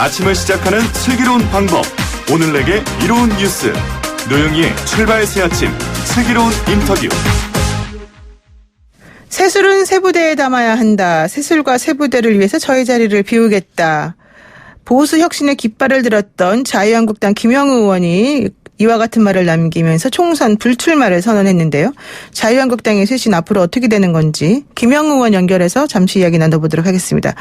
아침을 시작하는 슬기로운 방법. 오늘 내게 이로운 뉴스. 노영희의 출발 새 아침. 슬기로운 인터뷰. 새술은 새부대에 담아야 한다. 새술과 새부대를 위해서 저의 자리를 비우겠다. 보수 혁신의 깃발을 들었던 자유한국당 김영우 의원이 이와 같은 말을 남기면서 총선 불출마를 선언했는데요. 자유한국당의 쇄신 앞으로 어떻게 되는 건지 김영우 의원 연결해서 잠시 이야기 나눠보도록 하겠습니다.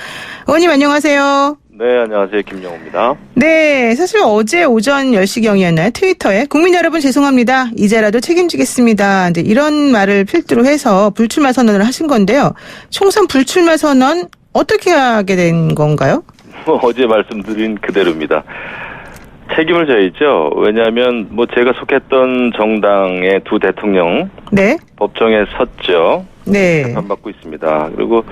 의원님 안녕하세요. 네, 안녕하세요. 김영우입니다. 네, 사실 어제 오전 10시경이었나요? 트위터에 국민 여러분 죄송합니다. 이제라도 책임지겠습니다. 이런 말을 필두로 해서 불출마 선언을 하신 건데요. 총선 불출마 선언 어떻게 하게 된 건가요? 어제 말씀드린 그대로입니다. 책임을 져야죠. 왜냐하면 제가 속했던 정당의 두 대통령 네. 법정에 섰죠. 네. 재판받고 있습니다. 그리고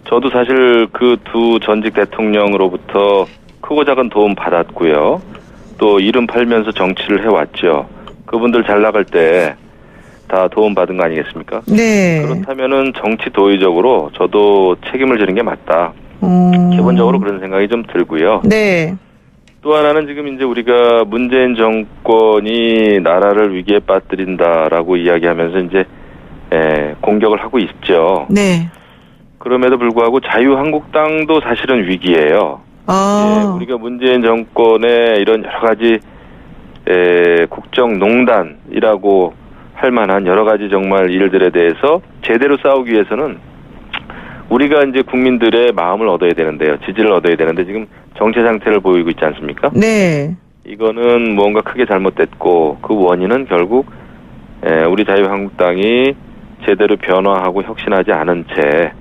저도 사실 그 두 전직 대통령으로부터 크고 작은 도움 받았고요. 또 이름 팔면서 정치를 해왔죠. 그분들 잘 나갈 때 다 도움 받은 거 아니겠습니까? 네. 그렇다면은 정치 도의적으로 저도 책임을 지는 게 맞다. 기본적으로 그런 생각이 좀 들고요. 네. 또 하나는 지금 이제 우리가 문재인 정권이 나라를 위기에 빠뜨린다라고 이야기하면서 이제 공격을 하고 있죠. 네. 그럼에도 불구하고 자유한국당도 사실은 위기예요. 우리가 문재인 정권의 이런 여러 가지 국정농단이라고 할 만한 여러 가지 정말 일들에 대해서 제대로 싸우기 위해서는 우리가 이제 국민들의 마음을 얻어야 되는데요. 지지를 얻어야 되는데 지금 정체 상태를 보이고 있지 않습니까? 네. 이거는 뭔가 크게 잘못됐고 그 원인은 결국 우리 자유한국당이 제대로 변화하고 혁신하지 않은 채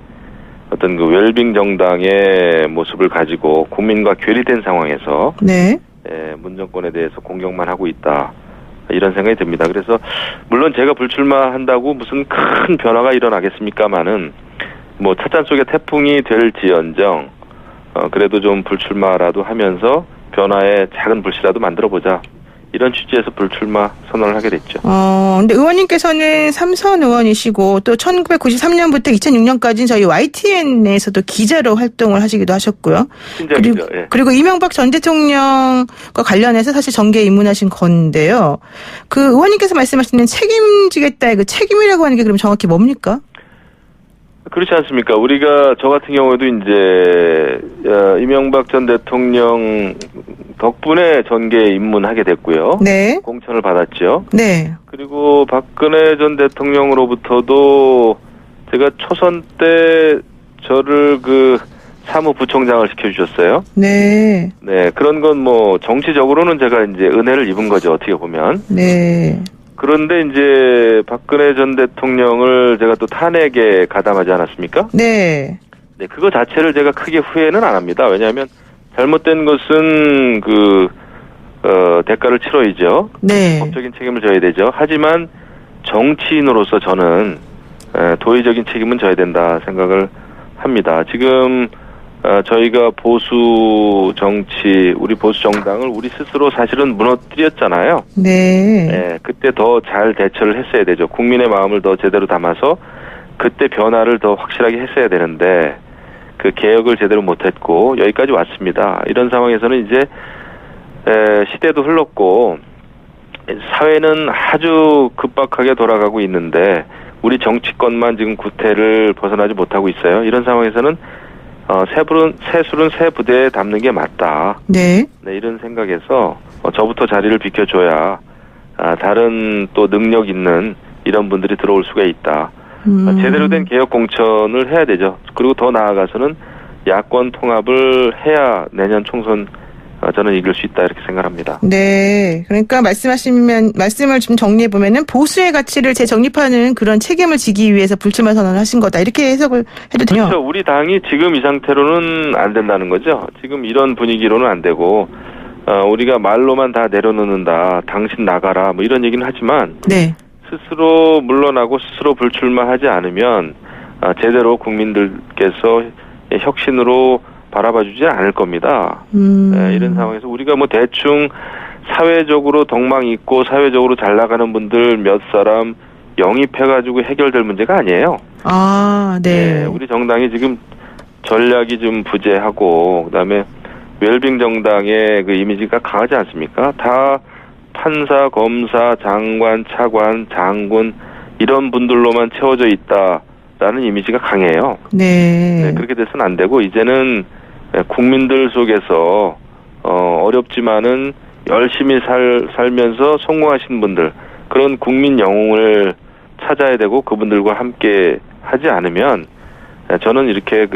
어떤 그 웰빙 정당의 모습을 가지고 국민과 괴리된 상황에서 네. 문 정권에 대해서 공격만 하고 있다. 이런 생각이 듭니다. 그래서 물론 제가 불출마한다고 무슨 큰 변화가 일어나겠습니까마는 찻잔 속에 태풍이 될지언정 그래도 좀 불출마라도 하면서 변화의 작은 불씨라도 만들어보자. 이런 취지에서 불출마 선언을 하게 됐죠. 근데 의원님께서는 삼선 의원이시고 또 1993년부터 2006년까지는 저희 YTN에서도 기자로 활동을 하시기도 하셨고요. 신작이죠. 그리고 이명박 전 대통령과 관련해서 사실 정계에 입문하신 건데요. 그 의원님께서 말씀하시는 책임지겠다의 그 책임이라고 하는 게 그럼 정확히 뭡니까? 그렇지 않습니까? 우리가 저 같은 경우에도 이제 이명박 전 대통령 덕분에 전계에 입문하게 됐고요. 네. 공천을 받았죠. 네. 그리고 박근혜 전 대통령으로부터도 제가 초선 때 저를 사무부총장을 시켜주셨어요. 네. 네, 그런 건 정치적으로는 제가 이제 은혜를 입은 거죠. 어떻게 보면. 네. 그런데 이제 박근혜 전 대통령을 제가 또 탄핵에 가담하지 않았습니까? 네. 네, 그거 자체를 제가 크게 후회는 안 합니다. 왜냐하면 잘못된 것은 대가를 치러야죠. 네. 법적인 책임을 져야 되죠. 하지만 정치인으로서 저는 도의적인 책임은 져야 된다 생각을 합니다. 지금 저희가 보수 정치, 우리 보수 정당을 우리 스스로 사실은 무너뜨렸잖아요. 네. 네, 그때 더 잘 대처를 했어야 되죠. 국민의 마음을 더 제대로 담아서 그때 변화를 더 확실하게 했어야 되는데 그 개혁을 제대로 못했고 여기까지 왔습니다. 이런 상황에서는 이제 시대도 흘렀고 사회는 아주 급박하게 돌아가고 있는데 우리 정치권만 지금 구태를 벗어나지 못하고 있어요. 이런 상황에서는 새술은 새 부대에 담는 게 맞다. 네. 네, 이런 생각에서 저부터 자리를 비켜줘야 다른 또 능력 있는 이런 분들이 들어올 수가 있다. 제대로 된 개혁 공천을 해야 되죠. 그리고 더 나아가서는 야권 통합을 해야 내년 총선 저는 이길 수 있다 이렇게 생각합니다. 네. 그러니까 말씀을 좀 정리해 보면은 보수의 가치를 재정립하는 그런 책임을 지기 위해서 불출마 선언을 하신 거다. 이렇게 해석을 해도 되요. 그렇죠. 우리 당이 지금 이 상태로는 안 된다는 거죠. 지금 이런 분위기로는 안 되고 우리가 말로만 다 내려놓는다. 당신 나가라. 이런 얘기는 하지만 네. 스스로 물러나고 스스로 불출마하지 않으면 제대로 국민들께서 혁신으로 바라봐주지 않을 겁니다. 네, 이런 상황에서 우리가 대충 사회적으로 덕망 있고 사회적으로 잘 나가는 분들 몇 사람 영입해가지고 해결될 문제가 아니에요. 네. 우리 정당이 지금 전략이 좀 부재하고 그다음에 웰빙 정당의 그 이미지가 강하지 않습니까? 다 판사, 검사, 장관, 차관, 장군 이런 분들로만 채워져 있다라는 이미지가 강해요. 네. 그렇게 돼서는 안 되고 이제는 국민들 속에서 어렵지만은 열심히 살면서 성공하신 분들 그런 국민 영웅을 찾아야 되고 그분들과 함께 하지 않으면 저는 이렇게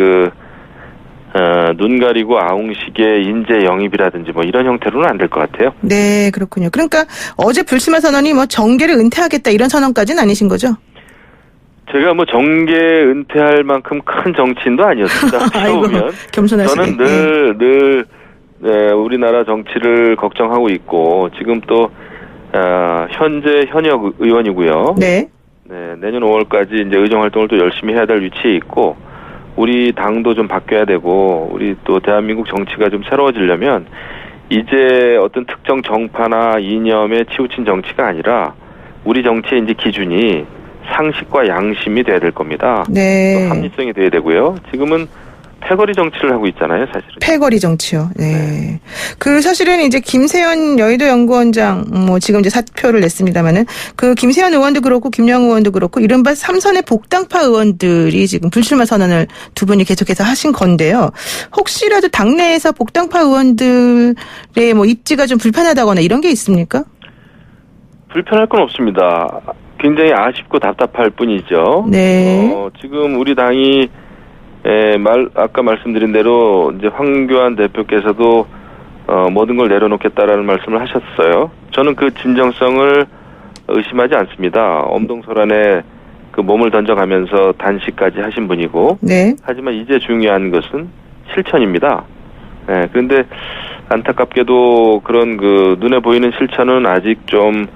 눈 가리고 아웅식의 인재 영입이라든지 뭐 이런 형태로는 안 될 것 같아요. 네, 그렇군요. 그러니까 어제 불출마 선언이 뭐 정계를 은퇴하겠다 이런 선언까지는 아니신 거죠? 제가 뭐 정계 은퇴할 만큼 큰 정치인도 아니었습니다. 아이고, 겸손하시네. 저는 늘 우리나라 정치를 걱정하고 있고 지금 또 현재 현역 의원이고요. 네. 내년 5월까지 이제 의정 활동을 또 열심히 해야 될 위치에 있고 우리 당도 좀 바뀌어야 되고 우리 또 대한민국 정치가 좀 새로워지려면 이제 어떤 특정 정파나 이념에 치우친 정치가 아니라 우리 정치의 이제 기준이 상식과 양심이 돼야 될 겁니다. 네. 또 합리성이 돼야 되고요. 지금은 패거리 정치를 하고 있잖아요, 사실은. 패거리 정치요. 네. 그 사실은 이제 김세현 여의도 연구원장 뭐 지금 이제 사표를 냈습니다마는 그 김세현 의원도 그렇고 김영우 의원도 그렇고 이른바 삼선의 복당파 의원들이 지금 불출마 선언을 두 분이 계속해서 하신 건데요. 혹시라도 당내에서 복당파 의원들의 뭐 입지가 좀 불편하다거나 이런 게 있습니까? 불편할 건 없습니다. 굉장히 아쉽고 답답할 뿐이죠. 네. 지금 우리 당이 아까 말씀드린 대로 이제 황교안 대표께서도 모든 걸 내려놓겠다라는 말씀을 하셨어요. 저는 그 진정성을 의심하지 않습니다. 엄동설안에 그 몸을 던져가면서 단식까지 하신 분이고. 네. 하지만 이제 중요한 것은 실천입니다. 그런데 안타깝게도 그런 그 눈에 보이는 실천은 아직 좀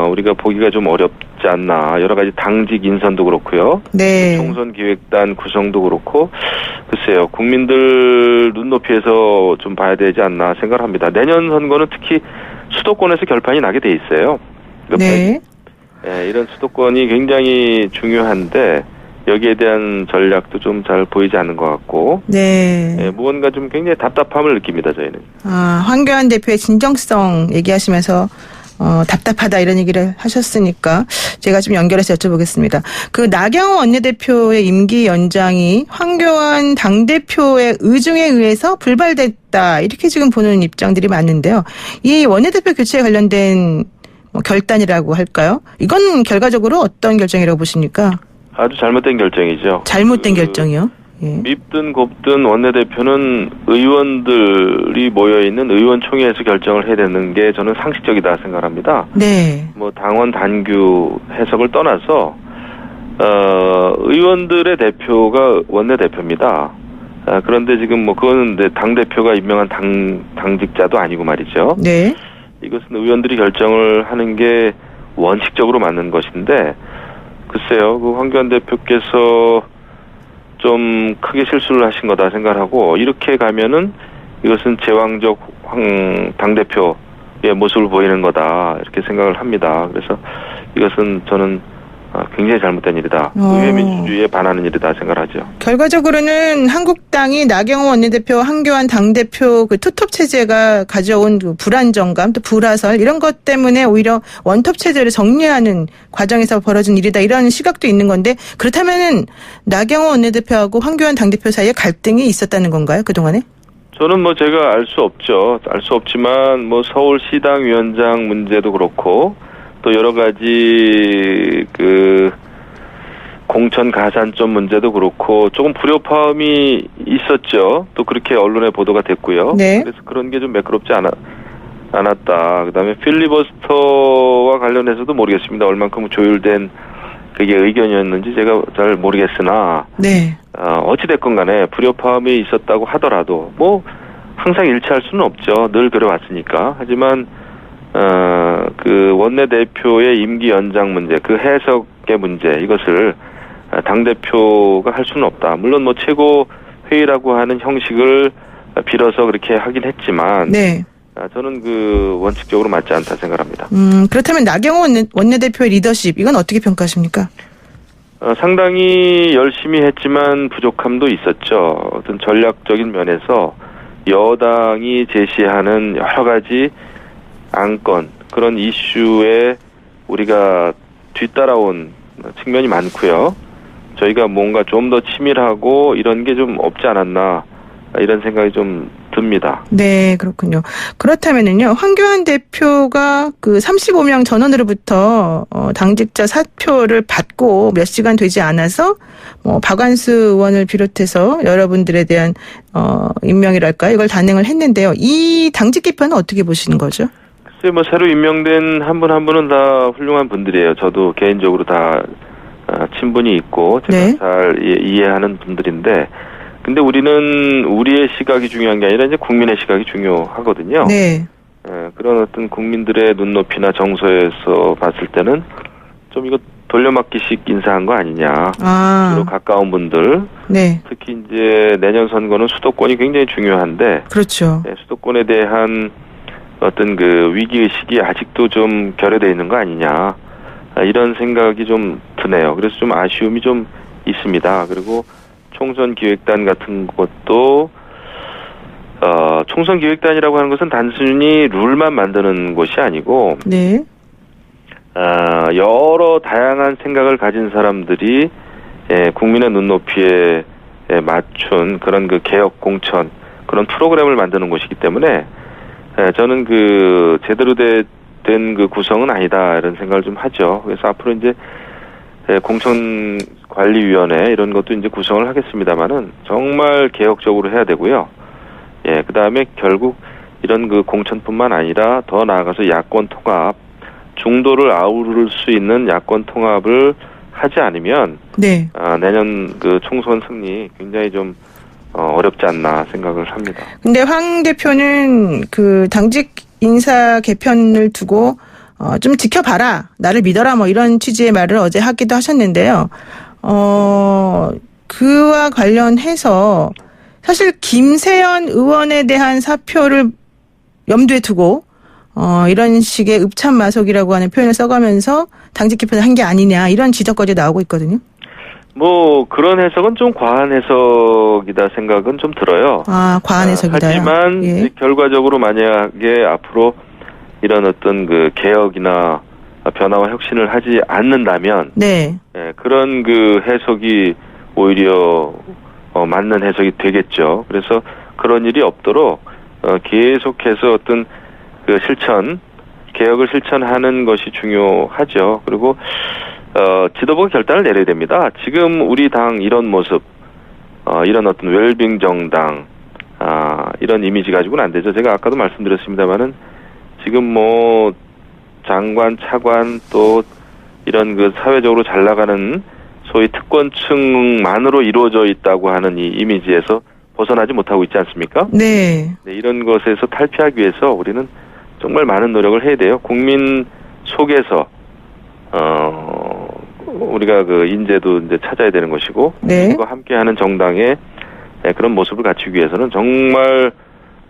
우리가 보기가 좀 어렵지 않나. 여러 가지 당직 인선도 그렇고요. 네. 총선 기획단 구성도 그렇고 글쎄요. 국민들 눈높이에서 좀 봐야 되지 않나 생각을 합니다. 내년 선거는 특히 수도권에서 결판이 나게 돼 있어요. 네. 이런 수도권이 굉장히 중요한데 여기에 대한 전략도 좀 잘 보이지 않는 것 같고 네. 무언가 좀 굉장히 답답함을 느낍니다. 저희는. 황교안 대표의 진정성 얘기하시면서 답답하다 이런 얘기를 하셨으니까 제가 좀 연결해서 여쭤보겠습니다. 그 나경원 원내대표의 임기 연장이 황교안 당대표의 의중에 의해서 불발됐다 이렇게 지금 보는 입장들이 많은데요. 이 원내대표 교체에 관련된 결단이라고 할까요? 이건 결과적으로 어떤 결정이라고 보십니까? 아주 잘못된 결정이죠. 잘못된 결정이요? 예. 밉든 곱든 원내대표는 의원들이 모여있는 의원총회에서 결정을 해야 되는 게 저는 상식적이다 생각합니다. 네. 뭐 당원 단규 해석을 떠나서 의원들의 대표가 원내대표입니다. 그런데 지금 뭐 그거는 당대표가 임명한 당직자도 아니고 말이죠. 네. 이것은 의원들이 결정을 하는 게 원칙적으로 맞는 것인데 글쎄요. 그 황교안 대표께서 좀 크게 실수를 하신 거다 생각하고 이렇게 가면은 이것은 제왕적 당대표의 모습을 보이는 거다 이렇게 생각을 합니다. 그래서 이것은 저는 굉장히 잘못된 일이다. 의회 민주주의에 반하는 일이다 생각하죠. 결과적으로는 한국당이 나경원 원내대표, 황교안 당대표 그 투톱 체제가 가져온 그 불안정감 또 불화설 이런 것 때문에 오히려 원톱 체제를 정리하는 과정에서 벌어진 일이다 이런 시각도 있는 건데 그렇다면은 나경원 원내대표하고 황교안 당대표 사이에 갈등이 있었다는 건가요? 그동안에? 저는 뭐 제가 알 수 없죠. 알 수 없지만 뭐 서울시당 위원장 문제도 그렇고 또 여러 가지 그 공천 가산점 문제도 그렇고 조금 불협화음이 있었죠. 또 그렇게 언론에 보도가 됐고요. 네. 그래서 그런 게 좀 매끄럽지 않았다. 그다음에 필리버스터와 관련해서도 모르겠습니다. 얼만큼 조율된 그게 의견이었는지 제가 잘 모르겠으나 네. 어찌됐건 간에 불협화음이 있었다고 하더라도 뭐 항상 일치할 수는 없죠. 늘 그래왔으니까. 하지만 그 원내대표의 임기 연장 문제, 그 해석의 문제, 이것을 당대표가 할 수는 없다. 물론 뭐 최고 회의라고 하는 형식을 빌어서 그렇게 하긴 했지만, 네. 저는 그 원칙적으로 맞지 않다 생각합니다. 그렇다면 나경원 원내대표의 리더십, 이건 어떻게 평가하십니까? 상당히 열심히 했지만 부족함도 있었죠. 어떤 전략적인 면에서 여당이 제시하는 여러 가지 안건, 그런 이슈에 우리가 뒤따라온 측면이 많고요. 저희가 뭔가 좀 더 치밀하고 이런 게 좀 없지 않았나, 이런 생각이 좀 듭니다. 네, 그렇군요. 그렇다면은요, 황교안 대표가 그 35명 전원으로부터 당직자 사표를 받고 몇 시간 되지 않아서 박완수 의원을 비롯해서 여러분들에 대한 임명이랄까요? 이걸 단행을 했는데요. 이 당직 개편은 어떻게 보시는 거죠? 글쎄, 새로 임명된 한 분 한 분은 다 훌륭한 분들이에요. 저도 개인적으로 다 친분이 있고 제가 네. 잘 이해하는 분들인데, 근데 우리는 우리의 시각이 중요한 게 아니라 이제 국민의 시각이 중요하거든요. 네. 그런 어떤 국민들의 눈높이나 정서에서 봤을 때는 좀 이거 돌려막기식 인사한 거 아니냐. 주로 가까운 분들. 네. 특히 이제 내년 선거는 수도권이 굉장히 중요한데. 그렇죠. 수도권에 대한 어떤 그 위기의식이 아직도 좀 결여되어 있는 거 아니냐. 이런 생각이 좀 드네요. 그래서 좀 아쉬움이 좀 있습니다. 그리고 총선기획단 같은 것도 총선기획단이라고 하는 것은 단순히 룰만 만드는 것이 아니고 네. 여러 다양한 생각을 가진 사람들이 국민의 눈높이에 맞춘 그런 그 개혁 공천, 그런 프로그램을 만드는 것이기 때문에 저는 그 제대로 된 그 구성은 아니다, 이런 생각을 좀 하죠. 그래서 앞으로 이제 공천관리위원회 이런 것도 이제 구성을 하겠습니다만은 정말 개혁적으로 해야 되고요. 그 다음에 결국 이런 그 공천뿐만 아니라 더 나아가서 야권 통합, 중도를 아우를 수 있는 야권 통합을 하지 않으면 네. 내년 그 총선 승리 굉장히 좀 어렵지 않나 생각을 합니다. 근데 황 대표는 그 당직 인사 개편을 두고 좀 지켜봐라, 나를 믿어라, 이런 취지의 말을 어제 하기도 하셨는데요. 그와 관련해서 사실 김세연 의원에 대한 사표를 염두에 두고 이런 식의 읍참마속이라고 하는 표현을 써가면서 당직 개편을 한 게 아니냐, 이런 지적까지 나오고 있거든요. 그런 해석은 좀 과한 해석이다 생각은 좀 들어요. 과한 해석이다요. 하지만 예. 결과적으로 만약에 앞으로 이런 어떤 그 개혁이나 변화와 혁신을 하지 않는다면, 네. 그런 그 해석이 오히려 맞는 해석이 되겠죠. 그래서 그런 일이 없도록 계속해서 어떤 그 개혁을 실천하는 것이 중요하죠. 그리고 지도부가 결단을 내려야 됩니다. 지금 우리 당 이런 모습, 이런 어떤 웰빙 정당, 이런 이미지 가지고는 안 되죠. 제가 아까도 말씀드렸습니다만은 지금 장관, 차관, 또 이런 그 사회적으로 잘 나가는 소위 특권층만으로 이루어져 있다고 하는 이 이미지에서 벗어나지 못하고 있지 않습니까? 네. 이런 것에서 탈피하기 위해서 우리는 정말 많은 노력을 해야 돼요. 국민 속에서 우리가 그 인재도 이제 찾아야 되는 것이고, 네. 그리고 함께하는 정당의 그런 모습을 갖추기 위해서는 정말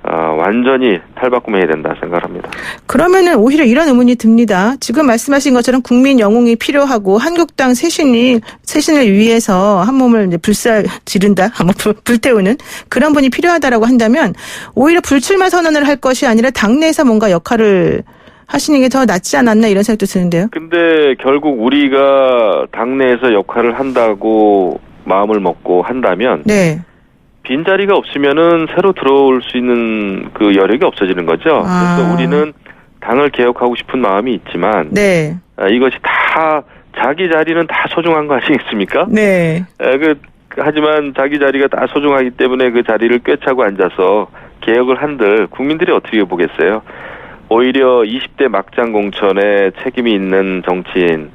완전히 탈바꿈해야 된다 생각합니다. 그러면은 오히려 이런 의문이 듭니다. 지금 말씀하신 것처럼 국민 영웅이 필요하고 한국당 쇄신을 위해서 한 몸을 이제 지른다, 불태우는 그런 분이 필요하다라고 한다면 오히려 불출마 선언을 할 것이 아니라 당내에서 뭔가 역할을 하시는 게 더 낫지 않았나, 이런 생각도 드는데요. 근데 결국 우리가 당내에서 역할을 한다고 마음을 먹고 한다면, 네. 빈자리가 없으면은 새로 들어올 수 있는 그 여력이 없어지는 거죠. 그래서 우리는 당을 개혁하고 싶은 마음이 있지만, 네. 이것이 다 자기 자리는 다 소중한 거 아니겠습니까? 네. 하지만 자기 자리가 다 소중하기 때문에 그 자리를 꿰차고 앉아서 개혁을 한들 국민들이 어떻게 보겠어요? 오히려 20대 막장 공천에 책임이 있는 정치인,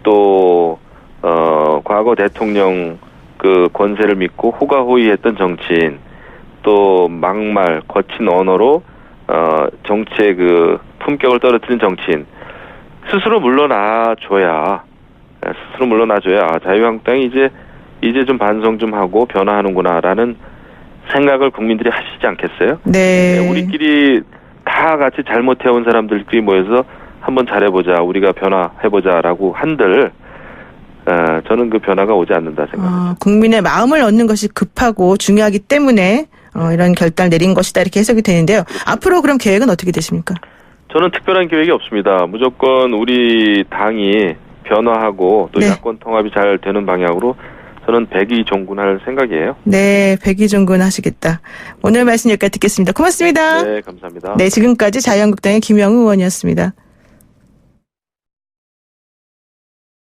또 과거 대통령 그 권세를 믿고 호가호위했던 정치인, 또 막말, 거친 언어로 정치의 그 품격을 떨어뜨린 정치인, 스스로 물러나줘야 자유한국당이 이제 좀 반성 좀 하고 변화하는구나라는 생각을 국민들이 하시지 않겠어요? 네. 우리끼리 다 같이 잘못해온 사람들끼리 모여서 한번 잘해보자, 우리가 변화해보자라고 한들 저는 그 변화가 오지 않는다 생각합니다. 국민의 마음을 얻는 것이 급하고 중요하기 때문에 이런 결단을 내린 것이다 이렇게 해석이 되는데요. 앞으로 그럼 계획은 어떻게 되십니까? 저는 특별한 계획이 없습니다. 무조건 우리 당이 변화하고 또 네. 야권 통합이 잘 되는 방향으로 저는 백의종군할 생각이에요. 네, 백의종군 하시겠다. 오늘 말씀 여기까지 듣겠습니다. 고맙습니다. 네, 감사합니다. 네, 지금까지 자유한국당의 김영우 의원이었습니다.